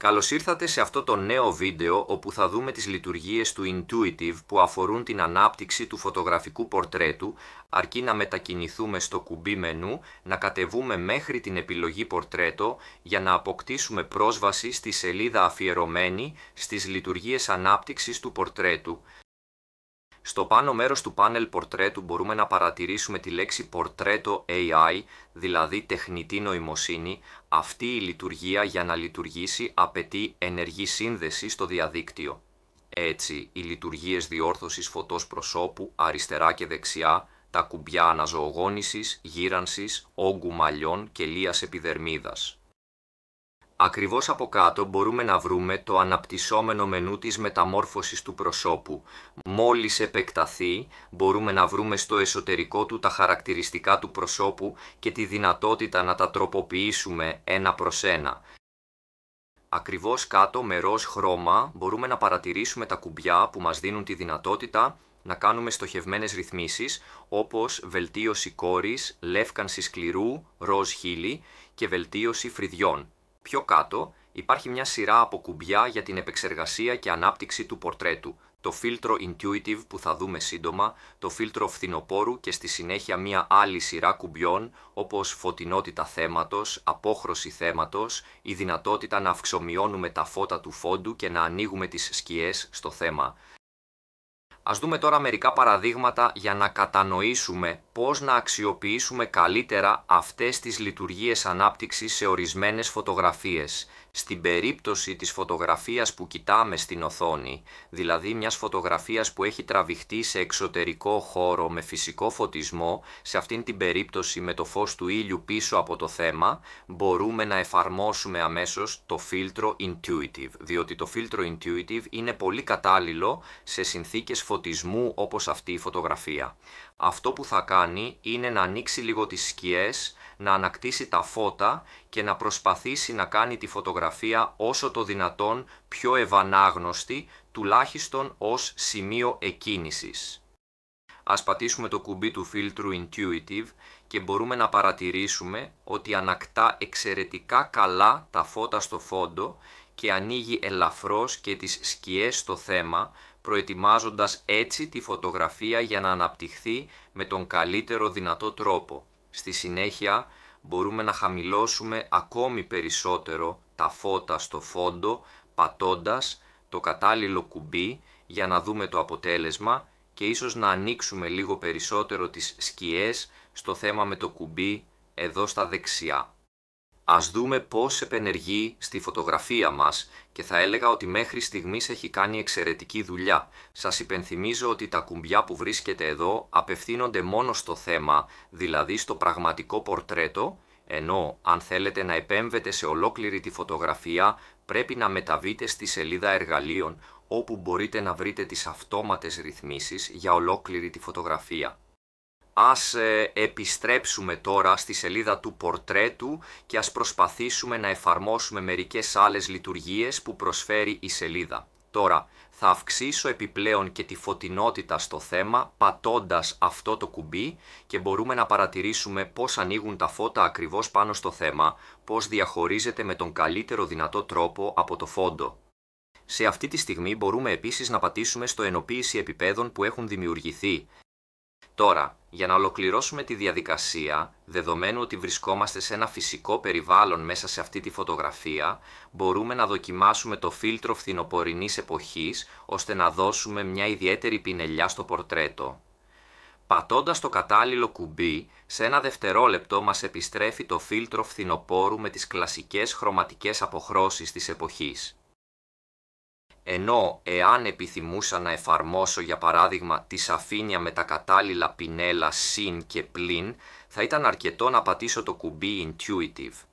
Καλώς ήρθατε σε αυτό το νέο βίντεο όπου θα δούμε τις λειτουργίες του Intuitive που αφορούν την ανάπτυξη του φωτογραφικού πορτρέτου, αρκεί να μετακινηθούμε στο κουμπί μενού, να κατεβούμε μέχρι την επιλογή πορτρέτο για να αποκτήσουμε πρόσβαση στη σελίδα αφιερωμένη στις λειτουργίες ανάπτυξης του πορτρέτου. Στο πάνω μέρος του πάνελ πορτρέτου μπορούμε να παρατηρήσουμε τη λέξη πορτρέτο AI, δηλαδή τεχνητή νοημοσύνη. Αυτή η λειτουργία για να λειτουργήσει απαιτεί ενεργή σύνδεση στο διαδίκτυο. Έτσι, οι λειτουργίες διόρθωσης φωτός προσώπου αριστερά και δεξιά, τα κουμπιά αναζωογόνησης, γύρανσης, όγκου μαλλιών και λίας επιδερμίδας. Ακριβώς από κάτω μπορούμε να βρούμε το αναπτυσσόμενο μενού της μεταμόρφωσης του προσώπου. Μόλις επεκταθεί, μπορούμε να βρούμε στο εσωτερικό του τα χαρακτηριστικά του προσώπου και τη δυνατότητα να τα τροποποιήσουμε ένα προς ένα. Ακριβώς κάτω με ροζ χρώμα μπορούμε να παρατηρήσουμε τα κουμπιά που μας δίνουν τη δυνατότητα να κάνουμε στοχευμένες ρυθμίσεις όπως βελτίωση κόρης, λεύκανση σκληρού, ροζ χείλη και βελτίωση φρυδιών. Πιο κάτω υπάρχει μια σειρά από κουμπιά για την επεξεργασία και ανάπτυξη του πορτρέτου, το φίλτρο Intuitive που θα δούμε σύντομα, το φίλτρο φθινοπόρου και στη συνέχεια μια άλλη σειρά κουμπιών όπως φωτεινότητα θέματος, απόχρωση θέματος, η δυνατότητα να αυξομειώνουμε τα φώτα του φόντου και να ανοίγουμε τις σκιές στο θέμα. Ας δούμε τώρα μερικά παραδείγματα για να κατανοήσουμε πώς να αξιοποιήσουμε καλύτερα αυτές τις λειτουργίες ανάπτυξης σε ορισμένες φωτογραφίες. Στην περίπτωση της φωτογραφίας που κοιτάμε στην οθόνη, δηλαδή μιας φωτογραφίας που έχει τραβηχτεί σε εξωτερικό χώρο με φυσικό φωτισμό, σε αυτήν την περίπτωση με το φως του ήλιου πίσω από το θέμα, μπορούμε να εφαρμόσουμε αμέσως το φίλτρο Intuitive, διότι το φίλτρο Intuitive είναι πολύ κατάλληλο σε συνθήκες φωτισμού όπως αυτή η φωτογραφία. Αυτό που θα κάνει είναι να ανοίξει λίγο τις σκιές, να ανακτήσει τα φώτα και να προσπαθήσει να κάνει τη φωτογραφία όσο το δυνατόν πιο ευανάγνωστη, τουλάχιστον ως σημείο εκκίνησης. Ας πατήσουμε το κουμπί του φίλτρου Intuitive και μπορούμε να παρατηρήσουμε ότι ανακτά εξαιρετικά καλά τα φώτα στο φόντο και ανοίγει ελαφρώς και τις σκιές στο θέμα, προετοιμάζοντας έτσι τη φωτογραφία για να αναπτυχθεί με τον καλύτερο δυνατό τρόπο. Στη συνέχεια μπορούμε να χαμηλώσουμε ακόμη περισσότερο τα φώτα στο φόντο πατώντας το κατάλληλο κουμπί για να δούμε το αποτέλεσμα και ίσως να ανοίξουμε λίγο περισσότερο τις σκιές στο θέμα με το κουμπί εδώ στα δεξιά. Ας δούμε πώς επενεργεί στη φωτογραφία μας και θα έλεγα ότι μέχρι στιγμής έχει κάνει εξαιρετική δουλειά. Σας υπενθυμίζω ότι τα κουμπιά που βρίσκετε εδώ απευθύνονται μόνο στο θέμα, δηλαδή στο πραγματικό πορτρέτο, ενώ αν θέλετε να επέμβετε σε ολόκληρη τη φωτογραφία πρέπει να μεταβείτε στη σελίδα εργαλείων, όπου μπορείτε να βρείτε τις αυτόματες ρυθμίσεις για ολόκληρη τη φωτογραφία. Ας επιστρέψουμε τώρα στη σελίδα του πορτρέτου και ας προσπαθήσουμε να εφαρμόσουμε μερικές άλλες λειτουργίες που προσφέρει η σελίδα. Τώρα θα αυξήσω επιπλέον και τη φωτεινότητα στο θέμα πατώντας αυτό το κουμπί και μπορούμε να παρατηρήσουμε πώς ανοίγουν τα φώτα ακριβώς πάνω στο θέμα, πώς διαχωρίζεται με τον καλύτερο δυνατό τρόπο από το φόντο. Σε αυτή τη στιγμή μπορούμε επίσης να πατήσουμε στο ενοποίηση επιπέδων που έχουν δημιουργηθεί. Τώρα, για να ολοκληρώσουμε τη διαδικασία, δεδομένου ότι βρισκόμαστε σε ένα φυσικό περιβάλλον μέσα σε αυτή τη φωτογραφία, μπορούμε να δοκιμάσουμε το φίλτρο φθινοπορεινής εποχής, ώστε να δώσουμε μια ιδιαίτερη πινελιά στο πορτρέτο. Πατώντας το κατάλληλο κουμπί, σε ένα δευτερόλεπτο μας επιστρέφει το φίλτρο φθινοπόρου με τις κλασικές χρωματικές αποχρώσεις της εποχής. Ενώ εάν επιθυμούσα να εφαρμόσω για παράδειγμα τη σαφήνεια με τα κατάλληλα πινέλα συν και πλην, θα ήταν αρκετό να πατήσω το κουμπί Intuitive.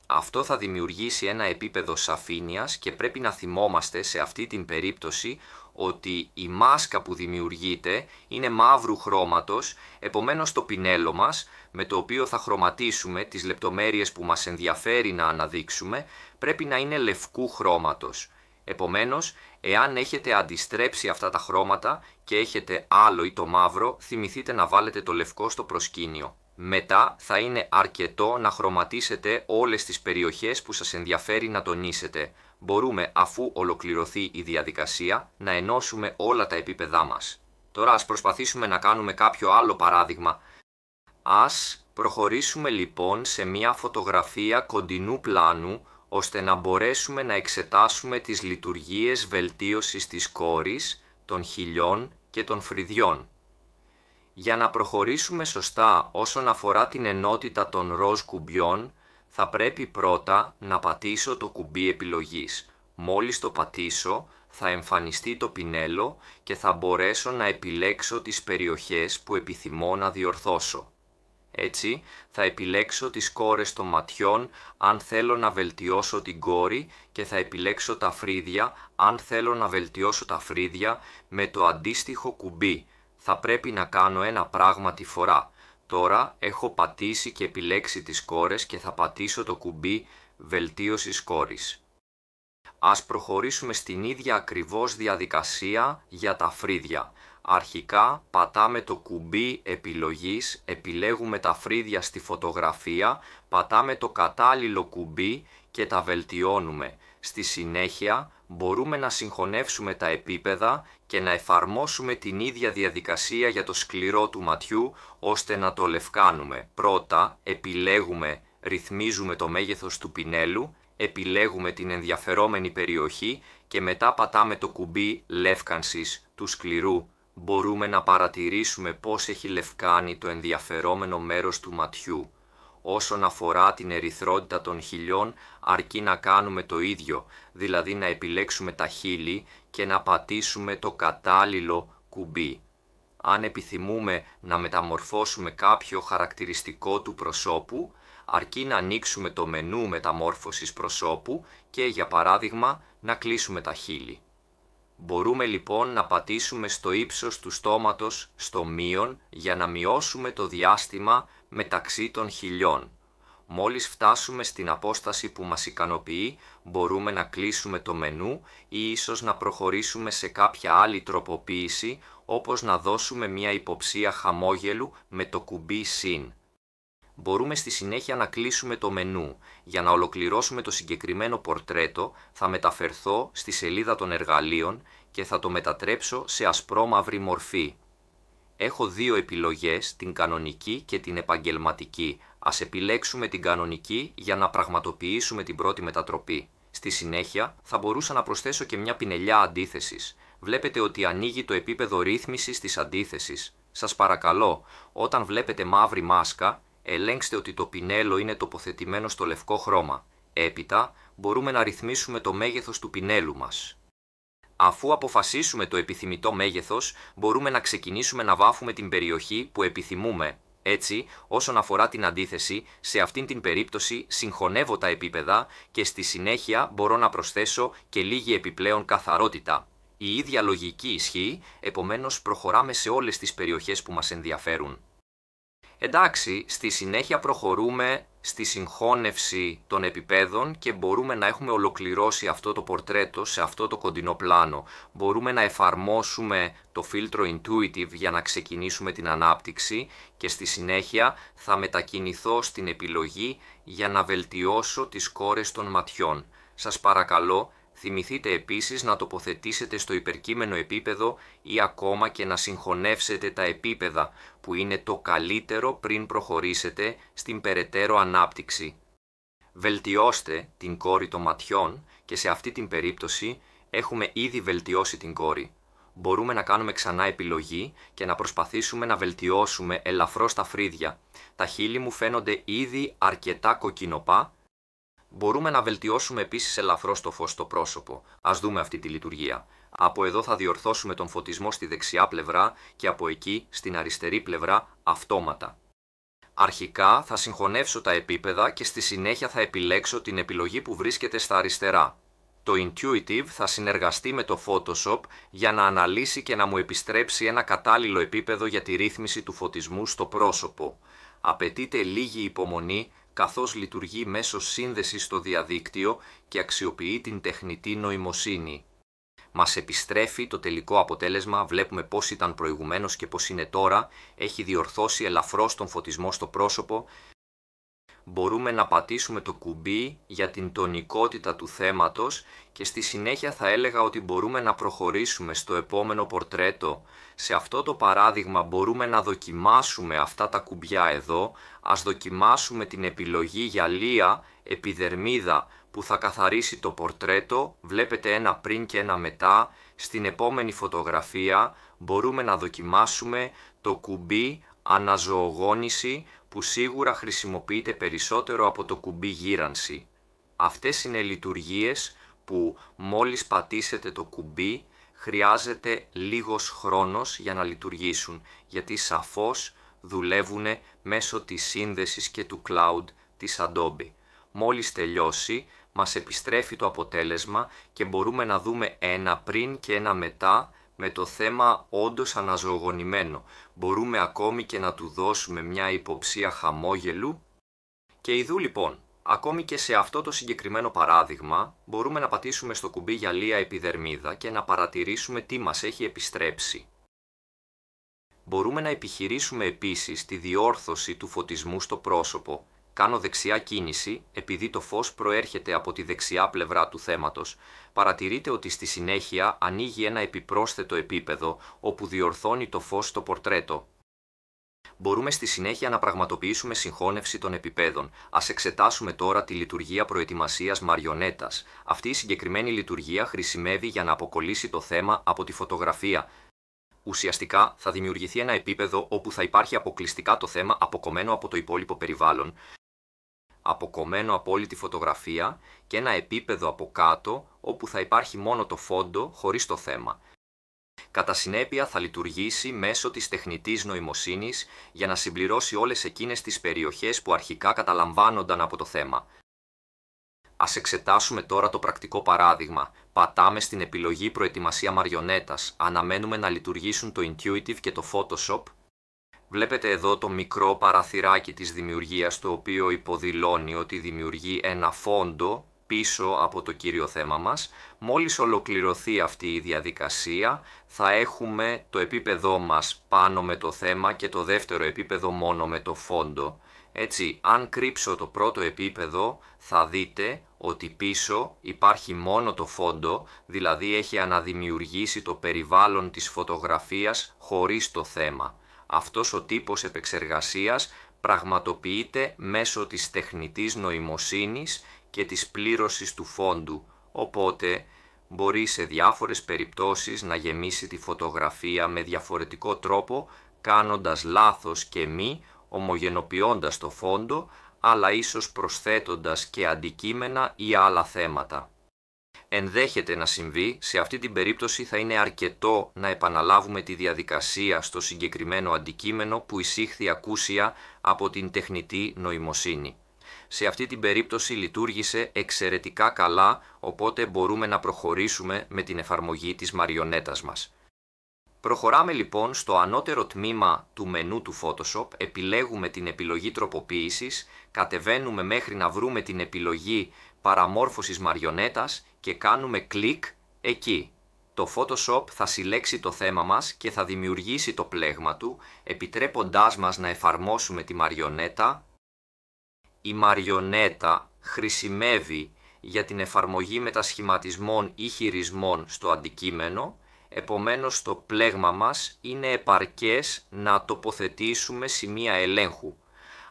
Αυτό θα δημιουργήσει ένα επίπεδο σαφήνειας και πρέπει να θυμόμαστε σε αυτή την περίπτωση ότι η μάσκα που δημιουργείται είναι μαύρου χρώματος, επομένως το πινέλο μας, με το οποίο θα χρωματίσουμε τις λεπτομέρειες που μας ενδιαφέρει να αναδείξουμε, πρέπει να είναι λευκού χρώματος. Επομένως, εάν έχετε αντιστρέψει αυτά τα χρώματα και έχετε άλλο ή το μαύρο, θυμηθείτε να βάλετε το λευκό στο προσκήνιο. Μετά θα είναι αρκετό να χρωματίσετε όλες τις περιοχές που σας ενδιαφέρει να τονίσετε. Μπορούμε, αφού ολοκληρωθεί η διαδικασία, να ενώσουμε όλα τα επίπεδά μας. Τώρα ας προσπαθήσουμε να κάνουμε κάποιο άλλο παράδειγμα. Ας προχωρήσουμε λοιπόν σε μια φωτογραφία κοντινού πλάνου, ώστε να μπορέσουμε να εξετάσουμε τις λειτουργίες βελτίωσης της κόρης, των χιλιών και των φρυδιών. Για να προχωρήσουμε σωστά όσον αφορά την ενότητα των ροζ κουμπιών, θα πρέπει πρώτα να πατήσω το κουμπί επιλογής. Μόλις το πατήσω, θα εμφανιστεί το πινέλο και θα μπορέσω να επιλέξω τις περιοχές που επιθυμώ να διορθώσω. Έτσι, θα επιλέξω τις κόρες των ματιών αν θέλω να βελτιώσω την κόρη και θα επιλέξω τα φρύδια αν θέλω να βελτιώσω τα φρύδια με το αντίστοιχο κουμπί. Θα πρέπει να κάνω ένα πράγμα τη φορά. Τώρα έχω πατήσει και επιλέξει τις κόρες και θα πατήσω το κουμπί βελτίωσης κόρης. Ας προχωρήσουμε στην ίδια ακριβώς διαδικασία για τα φρύδια. Αρχικά πατάμε το κουμπί επιλογής, επιλέγουμε τα φρύδια στη φωτογραφία, πατάμε το κατάλληλο κουμπί και τα βελτιώνουμε. Στη συνέχεια μπορούμε να συγχωνεύσουμε τα επίπεδα και να εφαρμόσουμε την ίδια διαδικασία για το σκληρό του ματιού ώστε να το λευκάνουμε. Πρώτα ρυθμίζουμε το μέγεθος του πινέλου, επιλέγουμε την ενδιαφερόμενη περιοχή και μετά πατάμε το κουμπί λεύκανσης του σκληρού. Μπορούμε να παρατηρήσουμε πώς έχει λευκάνει το ενδιαφερόμενο μέρος του ματιού. Όσον αφορά την ερυθρότητα των χιλιών, αρκεί να κάνουμε το ίδιο, δηλαδή να επιλέξουμε τα χείλη και να πατήσουμε το κατάλληλο κουμπί. Αν επιθυμούμε να μεταμορφώσουμε κάποιο χαρακτηριστικό του προσώπου, αρκεί να ανοίξουμε το μενού μεταμόρφωσης προσώπου και, για παράδειγμα, να κλείσουμε τα χείλη. Μπορούμε λοιπόν να πατήσουμε στο ύψος του στόματος στο μείον για να μειώσουμε το διάστημα μεταξύ των χιλιών. Μόλις φτάσουμε στην απόσταση που μας ικανοποιεί, μπορούμε να κλείσουμε το μενού ή ίσως να προχωρήσουμε σε κάποια άλλη τροποποίηση, όπως να δώσουμε μια υποψία χαμόγελου με το κουμπί συν. Μπορούμε στη συνέχεια να κλείσουμε το μενού. Για να ολοκληρώσουμε το συγκεκριμένο πορτρέτο, θα μεταφερθώ στη σελίδα των εργαλείων και θα το μετατρέψω σε ασπρόμαυρη μορφή. Έχω δύο επιλογές, την κανονική και την επαγγελματική. Ας επιλέξουμε την κανονική για να πραγματοποιήσουμε την πρώτη μετατροπή. Στη συνέχεια θα μπορούσα να προσθέσω και μια πινελιά αντίθεσης. Βλέπετε ότι ανοίγει το επίπεδο ρύθμισης της αντίθεσης. Σας παρακαλώ, όταν βλέπετε μαύρη μάσκα, ελέγξτε ότι το πινέλο είναι τοποθετημένο στο λευκό χρώμα. Έπειτα, μπορούμε να ρυθμίσουμε το μέγεθος του πινέλου μας. Αφού αποφασίσουμε το επιθυμητό μέγεθος, μπορούμε να ξεκινήσουμε να βάφουμε την περιοχή που επιθυμούμε. Έτσι, όσον αφορά την αντίθεση, σε αυτήν την περίπτωση συγχωνεύω τα επίπεδα και στη συνέχεια μπορώ να προσθέσω και λίγη επιπλέον καθαρότητα. Η ίδια λογική ισχύει, επομένως προχωράμε σε όλες τις περιοχές που μας ενδιαφέρουν. Εντάξει, στη συνέχεια προχωρούμε στη συγχώνευση των επιπέδων και μπορούμε να έχουμε ολοκληρώσει αυτό το πορτρέτο σε αυτό το κοντινό πλάνο. Μπορούμε να εφαρμόσουμε το φίλτρο Intuitive για να ξεκινήσουμε την ανάπτυξη και στη συνέχεια θα μετακινηθώ στην επιλογή για να βελτιώσω τις κόρες των ματιών. Σας παρακαλώ, θυμηθείτε επίσης να τοποθετήσετε στο υπερκείμενο επίπεδο ή ακόμα και να συγχωνεύσετε τα επίπεδα, που είναι το καλύτερο πριν προχωρήσετε στην περαιτέρω ανάπτυξη. Βελτιώστε την κόρη των ματιών και σε αυτή την περίπτωση έχουμε ήδη βελτιώσει την κόρη. Μπορούμε να κάνουμε ξανά επιλογή και να προσπαθήσουμε να βελτιώσουμε ελαφρώς τα φρύδια. Τα χείλη μου φαίνονται ήδη αρκετά κοκκινοπά. Μπορούμε να βελτιώσουμε επίσης ελαφρώς το φως στο πρόσωπο. Ας δούμε αυτή τη λειτουργία. Από εδώ θα διορθώσουμε τον φωτισμό στη δεξιά πλευρά και από εκεί στην αριστερή πλευρά αυτόματα. Αρχικά θα συγχωνεύσω τα επίπεδα και στη συνέχεια θα επιλέξω την επιλογή που βρίσκεται στα αριστερά. Το Intuitive θα συνεργαστεί με το Photoshop για να αναλύσει και να μου επιστρέψει ένα κατάλληλο επίπεδο για τη ρύθμιση του φωτισμού στο πρόσωπο. Απαιτείται λίγη υπομονή, καθώς λειτουργεί μέσω σύνδεσης στο διαδίκτυο και αξιοποιεί την τεχνητή νοημοσύνη. Μας επιστρέφει το τελικό αποτέλεσμα, βλέπουμε πώς ήταν προηγουμένως και πώς είναι τώρα, έχει διορθώσει ελαφρώς τον φωτισμό στο πρόσωπο. Μπορούμε να πατήσουμε το κουμπί για την τονικότητα του θέματος και στη συνέχεια θα έλεγα ότι μπορούμε να προχωρήσουμε στο επόμενο πορτρέτο. Σε αυτό το παράδειγμα μπορούμε να δοκιμάσουμε αυτά τα κουμπιά εδώ. Ας δοκιμάσουμε την επιλογή γυαλία επιδερμίδα που θα καθαρίσει το πορτρέτο. Βλέπετε ένα πριν και ένα μετά. Στην επόμενη φωτογραφία μπορούμε να δοκιμάσουμε το κουμπί αναζωογόνηση που σίγουρα χρησιμοποιείται περισσότερο από το κουμπί γύρανση. Αυτές είναι λειτουργίες που μόλις πατήσετε το κουμπί χρειάζεται λίγος χρόνος για να λειτουργήσουν, γιατί σαφώς δουλεύουν μέσω της σύνδεσης και του cloud της Adobe. Μόλις τελειώσει μας επιστρέφει το αποτέλεσμα και μπορούμε να δούμε ένα πριν και ένα μετά με το θέμα όντως αναζωογονημένο. Μπορούμε ακόμη και να του δώσουμε μια υποψία χαμόγελου. Και ιδού λοιπόν, ακόμη και σε αυτό το συγκεκριμένο παράδειγμα, μπορούμε να πατήσουμε στο κουμπί γυαλία επιδερμίδα και να παρατηρήσουμε τι μας έχει επιστρέψει. Μπορούμε να επιχειρήσουμε επίσης τη διόρθωση του φωτισμού στο πρόσωπο. Κάνω δεξιά κίνηση επειδή το φως προέρχεται από τη δεξιά πλευρά του θέματος. Παρατηρείτε ότι στη συνέχεια ανοίγει ένα επιπρόσθετο επίπεδο όπου διορθώνει το φως στο πορτρέτο. Μπορούμε στη συνέχεια να πραγματοποιήσουμε συγχώνευση των επιπέδων. Ας εξετάσουμε τώρα τη λειτουργία προετοιμασίας μαριονέτας. Αυτή η συγκεκριμένη λειτουργία χρησιμεύει για να αποκολλήσει το θέμα από τη φωτογραφία. Ουσιαστικά θα δημιουργηθεί ένα επίπεδο όπου θα υπάρχει αποκλειστικά το θέμα αποκομμένο από το υπόλοιπο περιβάλλον, αποκομμένο από όλη τη φωτογραφία και ένα επίπεδο από κάτω όπου θα υπάρχει μόνο το φόντο χωρίς το θέμα. Κατά συνέπεια θα λειτουργήσει μέσω της τεχνητής νοημοσύνης για να συμπληρώσει όλες εκείνες τις περιοχές που αρχικά καταλαμβάνονταν από το θέμα. Ας εξετάσουμε τώρα το πρακτικό παράδειγμα. Πατάμε στην επιλογή προετοιμασία μαριονέτας. Αναμένουμε να λειτουργήσουν το Intuitive και το Photoshop. Βλέπετε εδώ το μικρό παραθυράκι της δημιουργίας, το οποίο υποδηλώνει ότι δημιουργεί ένα φόντο πίσω από το κύριο θέμα μας. Μόλις ολοκληρωθεί αυτή η διαδικασία, θα έχουμε το επίπεδό μας πάνω με το θέμα και το δεύτερο επίπεδο μόνο με το φόντο. Έτσι, αν κρύψω το πρώτο επίπεδο, θα δείτε ότι πίσω υπάρχει μόνο το φόντο, δηλαδή έχει αναδημιουργήσει το περιβάλλον της φωτογραφίας χωρίς το θέμα. Αυτός ο τύπος επεξεργασίας πραγματοποιείται μέσω της τεχνητής νοημοσύνης και της πλήρωσης του φόντου, οπότε μπορεί σε διάφορες περιπτώσεις να γεμίσει τη φωτογραφία με διαφορετικό τρόπο, κάνοντας λάθος και μη, ομογενοποιώντας το φόντο, αλλά ίσως προσθέτοντας και αντικείμενα ή άλλα θέματα. Ενδέχεται να συμβεί, σε αυτή την περίπτωση θα είναι αρκετό να επαναλάβουμε τη διαδικασία στο συγκεκριμένο αντικείμενο που εισήχθη ακούσια από την τεχνητή νοημοσύνη. Σε αυτή την περίπτωση λειτουργήσε εξαιρετικά καλά, οπότε μπορούμε να προχωρήσουμε με την εφαρμογή της μαριονέτας μας. Προχωράμε λοιπόν στο ανώτερο τμήμα του μενού του Photoshop, επιλέγουμε την επιλογή τροποποίησης, κατεβαίνουμε μέχρι να βρούμε την επιλογή παραμόρφωσης μαριονέτας και κάνουμε κλικ εκεί. Το Photoshop θα συλλέξει το θέμα μας και θα δημιουργήσει το πλέγμα του, επιτρέποντάς μας να εφαρμόσουμε τη μαριονέτα. Η μαριονέτα χρησιμεύει για την εφαρμογή μετασχηματισμών ή χειρισμών στο αντικείμενο, επομένως το πλέγμα μας είναι επαρκές να τοποθετήσουμε σημεία ελέγχου.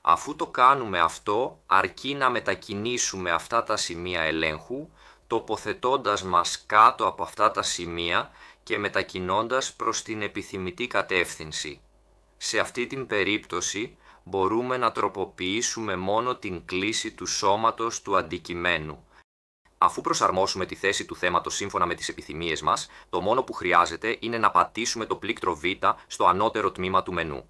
Αφού το κάνουμε αυτό, αρκεί να μετακινήσουμε αυτά τα σημεία ελέγχου, τοποθετώντας μας κάτω από αυτά τα σημεία και μετακινώντας προς την επιθυμητή κατεύθυνση. Σε αυτή την περίπτωση μπορούμε να τροποποιήσουμε μόνο την κλίση του σώματος του αντικειμένου. Αφού προσαρμόσουμε τη θέση του θέματος σύμφωνα με τις επιθυμίες μας, το μόνο που χρειάζεται είναι να πατήσουμε το πλήκτρο Β στο ανώτερο τμήμα του μενού.